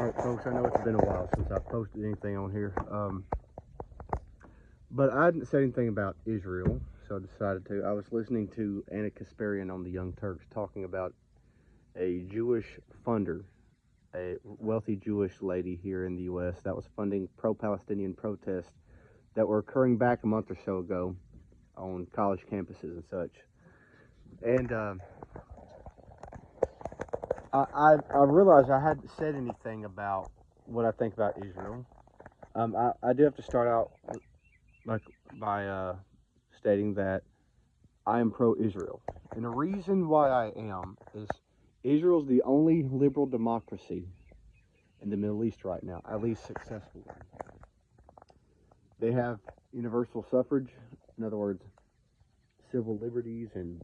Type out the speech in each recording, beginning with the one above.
Alright folks, I know it's been a while since I've posted anything on here, but I hadn't said anything about Israel, so I decided to. I was listening to Anna Kasparian on the Young Turks talking about a Jewish funder, a wealthy Jewish lady here in the U.S. that was funding pro-Palestinian protests that were occurring back a month or so ago on college campuses and such. And I realized I hadn't said anything about what I think about Israel. I do have to start out by stating that I am pro-Israel, and the reason why I am is Israel's the only liberal democracy in the Middle East right now, at least successful one. They have universal suffrage, in other words, civil liberties and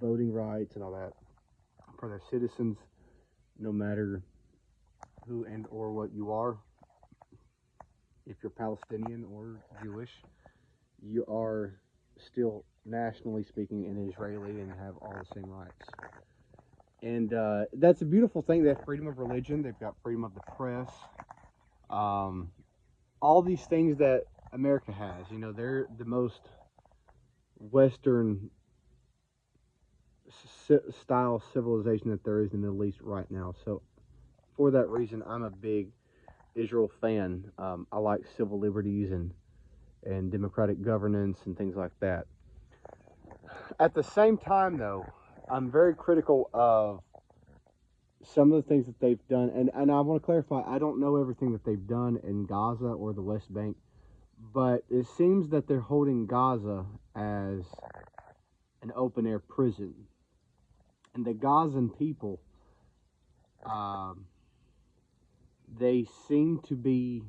voting rights and all that for their citizens, no matter who and or what you are. If you're Palestinian or Jewish, you are still, nationally speaking, an Israeli and have all the same rights. And that's a beautiful thing. They have freedom of religion. They've got freedom of the press. All these things that America has. You know, they're the most Western style civilization that there is in the Middle East right now. So for that reason, I'm a big Israel fan. I like civil liberties and democratic governance and things like that. At the same time, though, I'm very critical of some of the things that they've done. And I want to clarify, I don't know everything that they've done in Gaza or the West Bank, but it seems that they're holding Gaza as an open-air prison. And the Gazan people, they seem to be...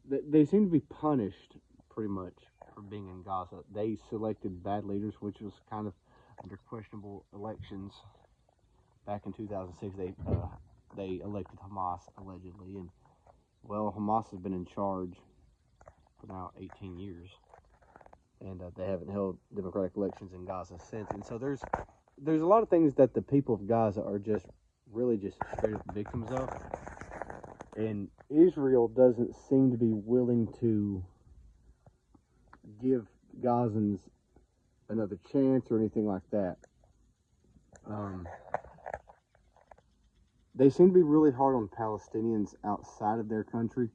they seem to be punished pretty much for being in Gaza. They selected bad leaders, which was kind of under questionable elections back in 2006. They elected Hamas allegedly, and well, Hamas has been in charge for now 18 years, and they haven't held democratic elections in Gaza since. And so there's a lot of things that the people of Gaza are just really just straight up victims of. And Israel doesn't seem to be willing to give Gazans another chance or anything like that. They seem to be really hard on Palestinians outside of their country.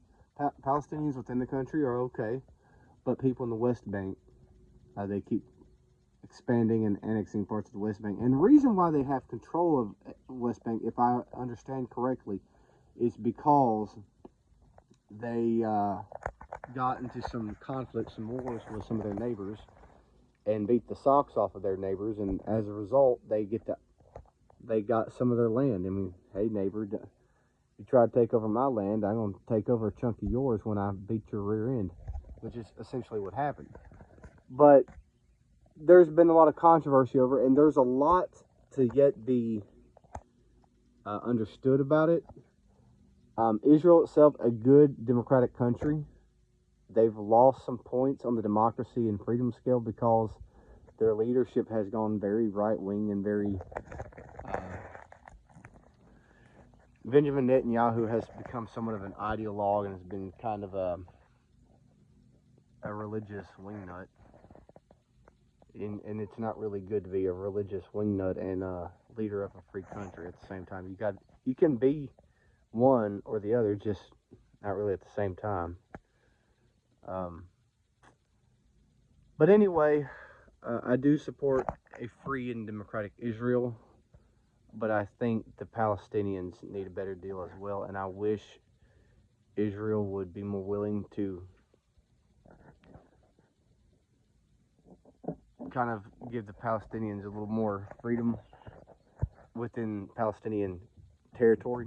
Palestinians within the country are okay, but people in the West Bank, they keep expanding and annexing parts of the West Bank. And the reason why they have control of West Bank, if I understand correctly, is because they got into some conflicts, some wars with some of their neighbors, and beat the socks off of their neighbors, and as a result, they got some of their land. I mean, hey neighbor, you try to take over my land, I'm going to take over a chunk of yours when I beat your rear end, which is essentially what happened. But there's been a lot of controversy over it, and there's a lot to yet be understood about it. Israel itself, a good democratic country. They've lost some points on the democracy and freedom scale because their leadership has gone very right-wing and very... Benjamin Netanyahu has become somewhat of an ideologue and has been kind of a religious wingnut. And it's not really good to be a religious wingnut and a leader of a free country at the same time. You can be one or the other, just not really at the same time. But anyway, I do support a free and democratic Israel, but I think the Palestinians need a better deal as well, and I wish Israel would be more willing to kind of give the Palestinians a little more freedom within Palestinian territory.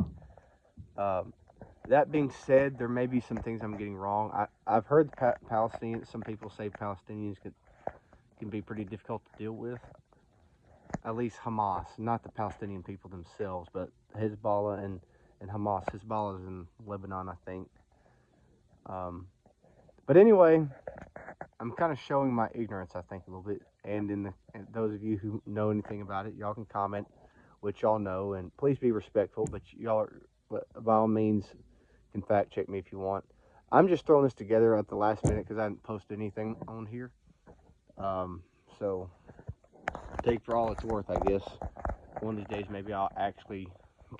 That being said, there may be some things I'm getting wrong. I've heard Palestinians, some people say Palestinians can be pretty difficult to deal with. At least Hamas, not the Palestinian people themselves, but Hezbollah and Hamas. Hezbollah is in Lebanon, I think. But anyway, I'm kind of showing my ignorance, I think, a little bit. And those of you who know anything about it, y'all can comment which y'all know, and please be respectful. But y'all are, by all means, can fact check me if you want. I'm just throwing this together at the last minute because I didn't post anything on here. So take for all it's worth, I guess. One of these days, maybe I'll actually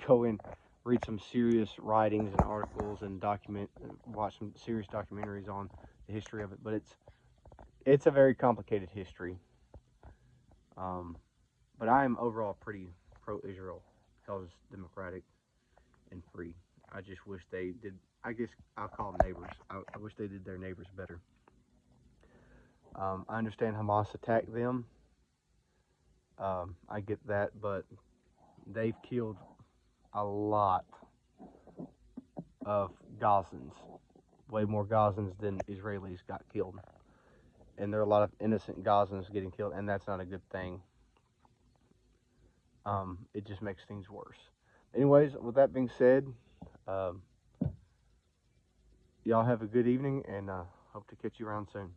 go and read some serious writings and articles and watch some serious documentaries on the history of it. But it's a very complicated history. But I am overall pretty pro-Israel because it's democratic and free. I just wish they did. I guess I'll call them neighbors. I wish they did their neighbors better. I understand Hamas attacked them. I get that, but they've killed a lot of Gazans, way more Gazans than Israelis got killed. And there are a lot of innocent Gazans getting killed, and that's not a good thing. It just makes things worse. Anyways, with that being said, y'all have a good evening, and hope to catch you around soon.